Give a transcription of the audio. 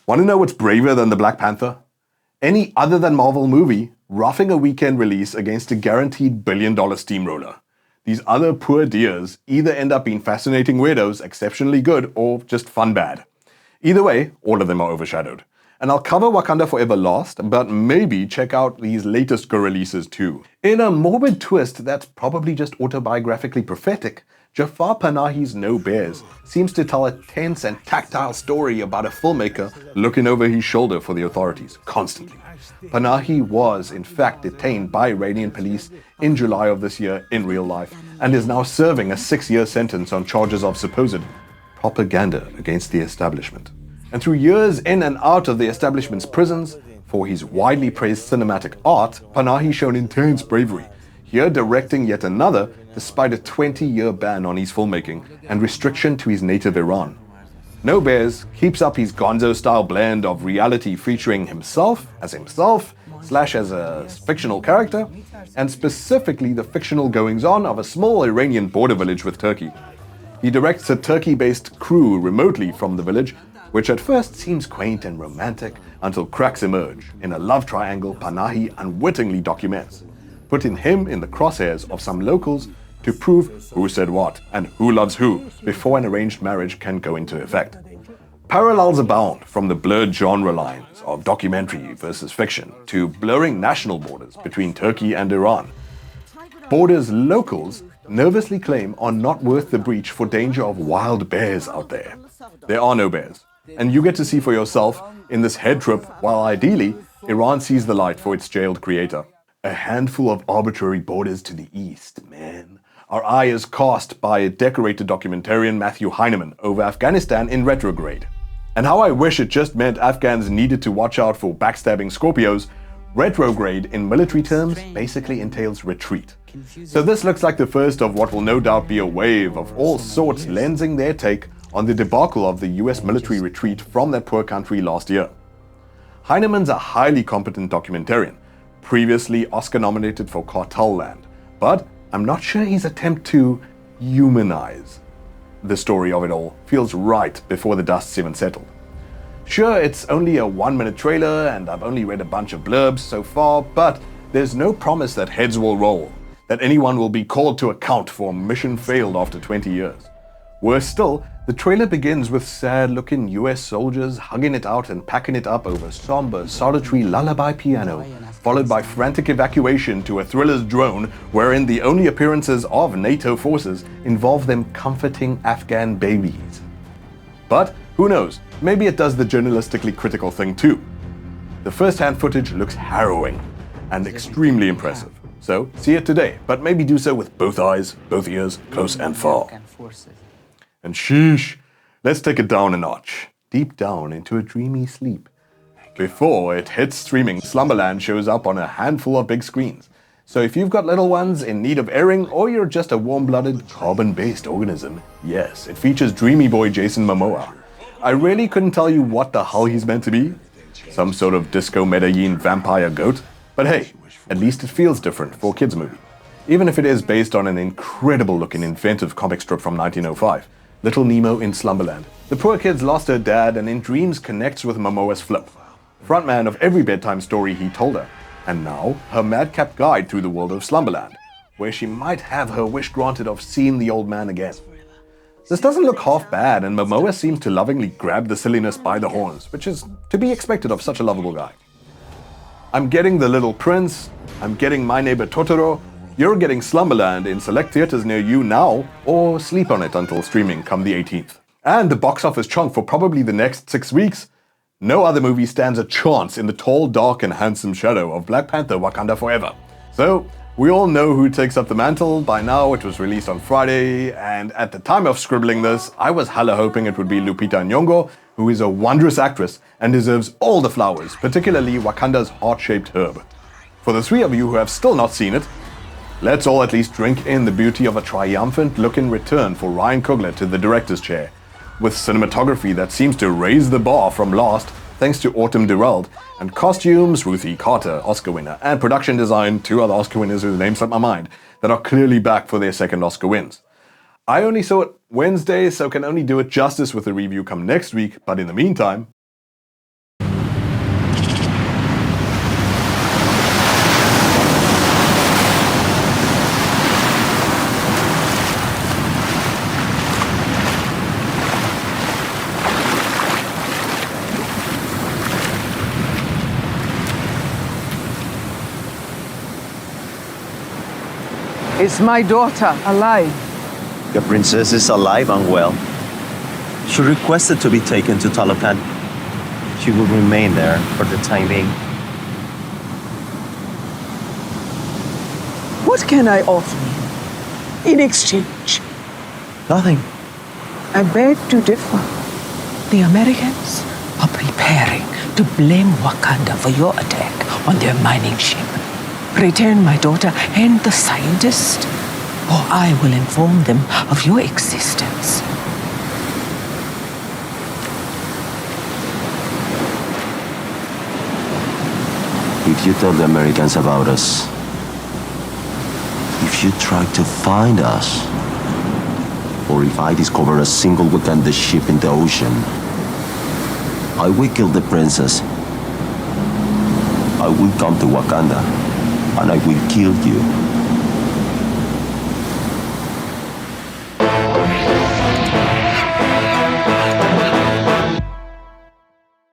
Want to know what's braver than the Black Panther? Any other than Marvel movie roughing a weekend release against a guaranteed billion-dollar steamroller. These other poor dears either end up being fascinating weirdos, exceptionally good, or just fun bad. Either way, all of them are overshadowed. And I'll cover Wakanda Forever last, but maybe check out these latest Gorill-eases too. In a morbid twist that's probably just autobiographically prophetic, Jafar Panahi's No Bears seems to tell a tense and tactile story about a filmmaker looking over his shoulder for the authorities, constantly. Panahi was, in fact, detained by Iranian police in July of this year in real life, and is now serving a 6-year sentence on charges of supposed propaganda against the establishment. And through years in and out of the establishment's prisons, for his widely praised cinematic art, Panahi shown intense bravery, here directing yet another despite a 20-year ban on his filmmaking and restriction to his native Iran. No Bears keeps up his gonzo-style blend of reality featuring himself / as a fictional character, and specifically the fictional goings-on of a small Iranian border village with Turkey. He directs a Turkey-based crew remotely from the village, which at first seems quaint and romantic until cracks emerge in a love triangle Panahi unwittingly documents, putting him in the crosshairs of some locals to prove who said what and who loves who before an arranged marriage can go into effect. Parallels abound from the blurred genre lines of documentary versus fiction to blurring national borders between Turkey and Iran. Borders locals nervously claim are not worth the breach for danger of wild bears out there. There are no bears, and you get to see for yourself in this head trip while ideally Iran sees the light for its jailed creator. A handful of arbitrary borders to the east, man. Our eye is cast by decorated documentarian Matthew Heineman over Afghanistan in Retrograde. And how I wish it just meant Afghans needed to watch out for backstabbing Scorpios, Retrograde in military terms basically entails retreat. So this looks like the first of what will no doubt be a wave of all sorts lensing their take on the debacle of the US military retreat from that poor country last year. Heineman's a highly competent documentarian, previously Oscar nominated for Cartel Land, but I'm not sure his attempt to humanize the story of it all feels right before the dust's even settled. Sure, it's only a 1-minute trailer and I've only read a bunch of blurbs so far, but there's no promise that heads will roll, that anyone will be called to account for a mission failed after 20 years. Worse still, the trailer begins with sad-looking US soldiers hugging it out and packing it up over somber, solitary lullaby piano, followed by frantic evacuation to a thriller's drone wherein the only appearances of NATO forces involve them comforting Afghan babies. But who knows, maybe it does the journalistically critical thing too. The first-hand footage looks harrowing and extremely impressive. So, see it today, but maybe do so with both eyes, both ears, close and far. And sheesh, let's take it down a notch, deep down into a dreamy sleep. Before it hits streaming, Slumberland shows up on a handful of big screens. So if you've got little ones in need of airing, or you're just a warm-blooded, carbon-based organism, yes, it features dreamy boy Jason Momoa. I really couldn't tell you what the hell he's meant to be. Some sort of disco Medellin vampire goat. But hey, at least it feels different for a kids movie. Even if it is based on an incredible-looking inventive comic strip from 1905. Little Nemo in Slumberland. The poor kid's lost her dad and in dreams connects with Momoa's Flip, frontman of every bedtime story he told her, and now her madcap guide through the world of Slumberland, where she might have her wish granted of seeing the old man again. This doesn't look half bad, and Momoa seems to lovingly grab the silliness by the horns, which is to be expected of such a lovable guy. I'm getting The Little Prince, I'm getting My Neighbor Totoro, you're getting Slumberland in select theaters near you now, or sleep on it until streaming come the 18th. And the box office chunk for probably the next 6 weeks. No other movie stands a chance in the tall, dark, and handsome shadow of Black Panther Wakanda Forever. So, we all know who takes up the mantle. By now, it was released on Friday, and at the time of scribbling this, I was hella hoping it would be Lupita Nyong'o, who is a wondrous actress and deserves all the flowers, particularly Wakanda's heart-shaped herb. For the 3 of you who have still not seen it, let's all at least drink in the beauty of a triumphant-looking return for Ryan Coogler to the director's chair, with cinematography that seems to raise the bar from last, thanks to Autumn Durald, and costumes, Ruthie Carter, Oscar winner, and production design, 2 other Oscar winners whose names slipped my mind, that are clearly back for their second Oscar wins. I only saw it Wednesday, so can only do it justice with a review come next week, but in the meantime, Is my daughter alive? The princess is alive and well. She requested to be taken to Talocan. She will remain there for the time being. What can I offer you in exchange? Nothing. I beg to differ. The Americans are preparing to blame Wakanda for your attack on their mining ship. Return my daughter and the scientist, or I will inform them of your existence. If you tell the Americans about us, if you try to find us, or if I discover a single Wakanda ship in the ocean, I will kill the princess. I will come to Wakanda, and I will kill you.